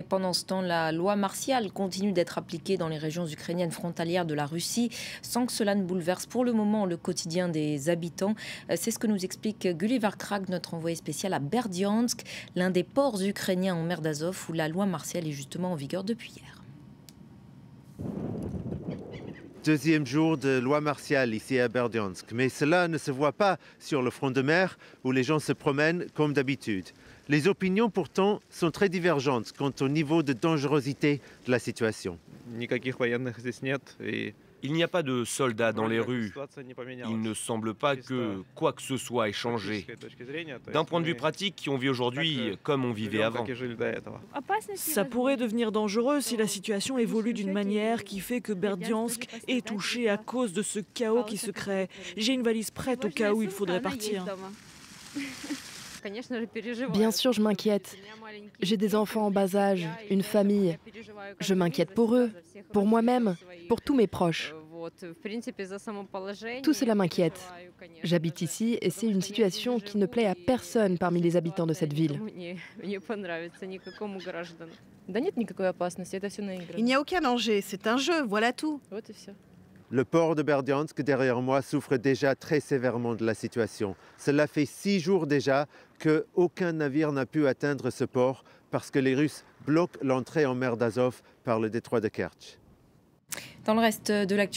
Pendant ce temps, la loi martiale continue d'être appliquée dans les régions ukrainiennes frontalières de la Russie sans que cela ne bouleverse pour le moment le quotidien des habitants. C'est ce que nous explique Gulliver Krag, notre envoyé spécial à Berdiansk, l'un des ports ukrainiens en mer d'Azov où la loi martiale est justement en vigueur depuis hier. Deuxième jour de loi martiale ici à Berdiansk, mais cela ne se voit pas sur le front de mer où les gens se promènent comme d'habitude. Les opinions pourtant sont très divergentes quant au niveau de dangerosité de la situation. Il n'y a pas de soldats dans les rues. Il ne semble pas que quoi que ce soit ait changé. D'un point de vue pratique, on vit aujourd'hui comme on vivait avant. Ça pourrait devenir dangereux si la situation évolue d'une manière qui fait que Berdiansk est touché à cause de ce chaos qui se crée. J'ai une valise prête au cas où il faudrait partir. Bien sûr, je m'inquiète. J'ai des enfants en bas âge, une famille. Je m'inquiète pour eux, pour moi-même, pour tous mes proches. Tout cela m'inquiète. J'habite ici et c'est une situation qui ne plaît à personne parmi les habitants de cette ville. Il n'y a aucun danger, c'est un jeu, voilà tout. Le port de Berdiansk, derrière moi, souffre déjà très sévèrement de la situation. Cela fait 6 jours déjà qu'aucun navire n'a pu atteindre ce port parce que les Russes bloquent l'entrée en mer d'Azov par le détroit de Kertch. Dans le reste de l'actu.